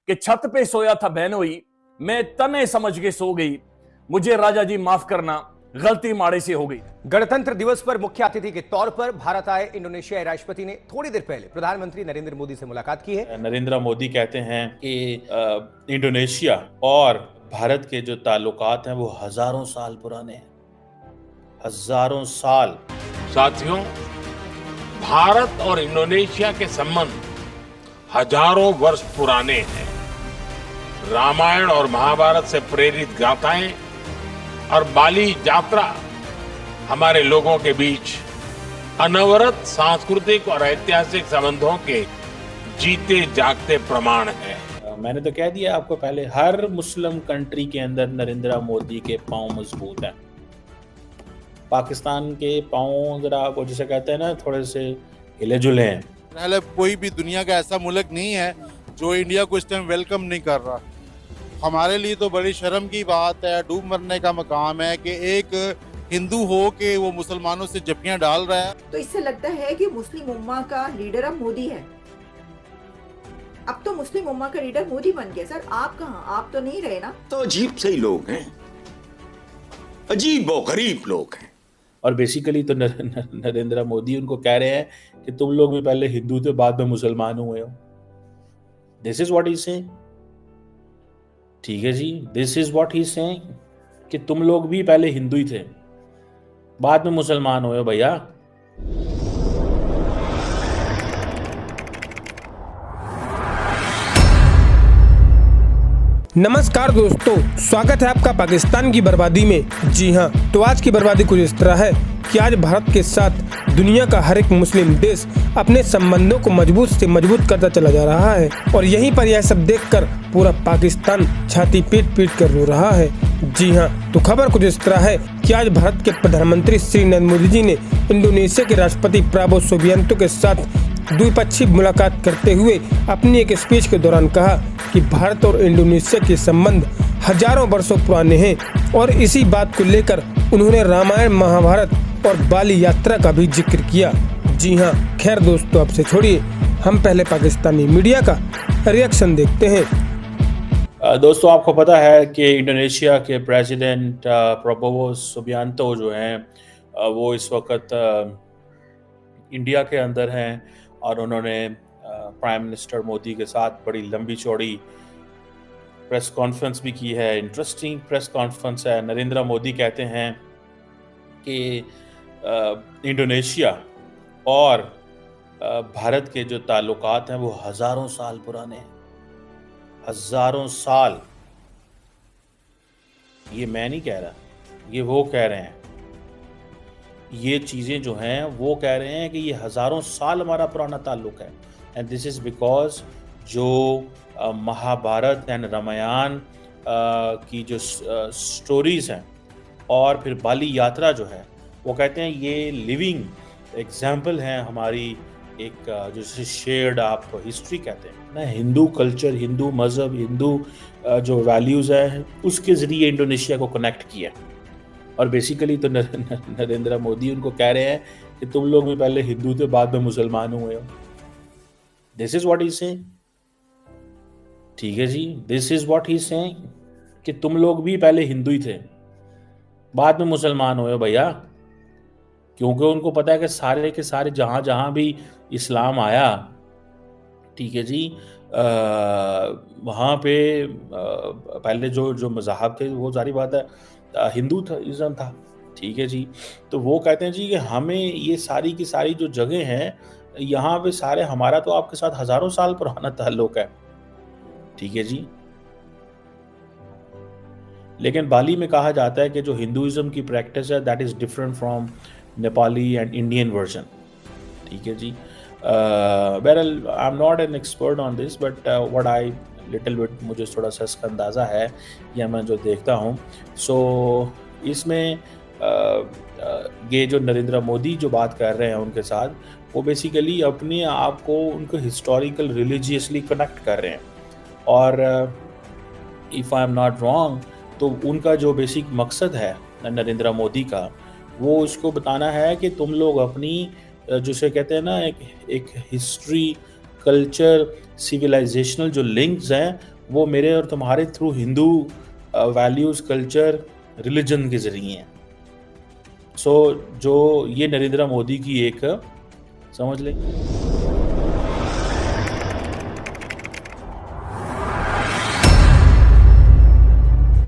कि छत पे सोया था बहनोई, मैं तने समझ के सो गई, मुझे राजा जी माफ करना, गलती माड़े से हो गई। गणतंत्र दिवस पर मुख्य अतिथि के तौर पर भारत आए इंडोनेशियाई राष्ट्रपति ने थोड़ी देर पहले प्रधानमंत्री नरेंद्र मोदी से मुलाकात की है। नरेंद्र मोदी कहते हैं कि इंडोनेशिया और भारत के जो ताल्लुकात हैं वो हजारों साल पुराने हैं, हजारों साल। साथियों, भारत और इंडोनेशिया के संबंध हजारों वर्ष पुराने हैं। रामायण और महाभारत से प्रेरित गाथाएं और बाली यात्रा हमारे लोगों के बीच अनवरत सांस्कृतिक और ऐतिहासिक संबंधों के जीते जागते प्रमाण है। मैंने तो कह दिया आपको पहले, हर मुस्लिम कंट्री के अंदर नरेंद्र मोदी के पांव मजबूत हैं। पाकिस्तान के पांव जरा वो जिसे कहते हैं ना, थोड़े से हिले जुले हैं। पहले कोई भी दुनिया का ऐसा मुल्क नहीं है जो इंडिया को इस टाइम वेलकम नहीं कर रहा। हमारे लिए तो बड़ी शर्म की बात है, डूब मरने का मकाम है कि एक हिंदू हो के वो मुसलमानों से जफियां डाल रहा है। तो इससे लगता है कि मुस्लिम उम्मा का लीडर अब मोदी है। अब तो मुस्लिम उम्मा का लीडर मोदी बन गया। सर आप कहाँ, आप तो नहीं रहे ना। तो अजीब से ही लोग हैं, अजीब और गरीब लोग हैं। और बेसिकली तो नरेंद्र मोदी उनको कह रहे हैं कि तुम लोग भी पहले हिंदू थे, बाद में मुसलमान हुए हो। This is what he saying. ठीक है जी, this is what he saying कि तुम लोग भी पहले हिंदू ही थे, बाद में मुसलमान हुए हो भैया। नमस्कार दोस्तों, स्वागत है आपका पाकिस्तान की बर्बादी में। जी हाँ, तो आज की बर्बादी कुछ इस तरह है कि आज भारत के साथ दुनिया का हर एक मुस्लिम देश अपने संबंधों को मजबूत से मजबूत करता चला जा रहा है और यहीं पर यह सब देखकर पूरा पाकिस्तान छाती पीट पीट कर रो रहा है। जी हाँ, तो खबर कुछ इस तरह है कि आज भारत के प्रधानमंत्री श्री नरेंद्र मोदी जी ने इंडोनेशिया के राष्ट्रपति प्राबो सुबियांतो के साथ द्विपक्षीय मुलाकात करते हुए अपनी एक स्पीच के दौरान कहा कि भारत और इंडोनेशिया के संबंध हजारों वर्षों पुराने हैं और इसी बात को लेकर उन्होंने रामायण, महाभारत और बाली यात्रा का भी जिक्र किया। जी हाँ, खैर दोस्तों, आपसे छोड़िए, हम पहले पाकिस्तानी मीडिया का रिएक्शन देखते हैं। दोस्तों, आपको पता है कि इंडोनेशिया के प्रेसिडेंट प्राबोवो सुबियांतो जो हैं वो इस वक्त इंडिया के अंदर हैं और उन्होंने प्राइम मिनिस्टर मोदी के साथ बड़ी लंबी चौड़ी प्रेस कॉन्फ्रेंस भी की है। इंटरेस्टिंग प्रेस कॉन्फ्रेंस है। नरेंद्र मोदी कहते हैं कि इंडोनेशिया और भारत के जो ताल्लुकात हैं वो हजारों साल पुराने हैं, हजारों साल। ये मैं नहीं कह रहा, ये वो कह रहे हैं। ये चीज़ें जो हैं वो कह रहे हैं कि ये हजारों साल हमारा पुराना ताल्लुक है। एंड दिस इज़ बिकॉज जो महाभारत एंड रामायण की जो स्टोरीज़ हैं और फिर बाली यात्रा जो है, वो कहते हैं ये लिविंग एग्जाम्पल हैं हमारी एक जैसे शेयर्ड आप हिस्ट्री कहते हैं ना, हिंदू कल्चर, हिंदू मज़हब, हिंदू जो वैल्यूज़ हैं उसके ज़रिए इंडोनेशिया को कनेक्ट किया। और बेसिकली तो नरेंद्र मोदी उनको कह रहे हैं कि तुम लोग भी पहले हिंदू थे, बाद में मुसलमान हुए हो। This is what he saying. ठीक है जी, this is what he saying कि तुम लोग भी पहले हिंदू ही थे, बाद में मुसलमान हुए हो भैया। क्योंकि उनको पता है कि सारे के सारे जहाँ जहाँ भी इस्लाम आया, ठीक है जी, वहाँ पे पहले जो मज़हब थे वो सारी बात है हिंदू था, इज़्म था। ठीक है जी, तो वो कहते हैं जी कि हमें ये सारी की सारी जो जगह हैं यहाँ पे सारे, हमारा तो आपके साथ हजारों साल पुराना ताल्लुक है। ठीक है जी, लेकिन बाली में कहा जाता है कि जो हिंदुइज्म की प्रैक्टिस है that is different from Nepali and Indian version. ठीक है जी, बहरहाल I am not an expert on this but what I little bit, मुझे थोड़ा सा इसका अंदाज़ा है या मैं जो देखता हूँ। सो इसमें ये जो नरेंद्र मोदी जो बात कर रहे हैं उनके साथ, वो बेसिकली अपने आप को उनको हिस्टोरिकल रिलीजियसली कनेक्ट कर रहे हैं। और if I am not wrong, तो उनका जो बेसिक मकसद है नरेंद्र मोदी का, वो इसको बताना है कि तुम लोग अपनी जिसे कहते हैं ना एक हिस्ट्री कल्चर, सिविलाइजेशनल जो लिंक्स हैं वो मेरे और तुम्हारे through Hindu values, culture, religion के ज़रिए हैं। सो जो ये नरेंद्र मोदी की एक समझ लें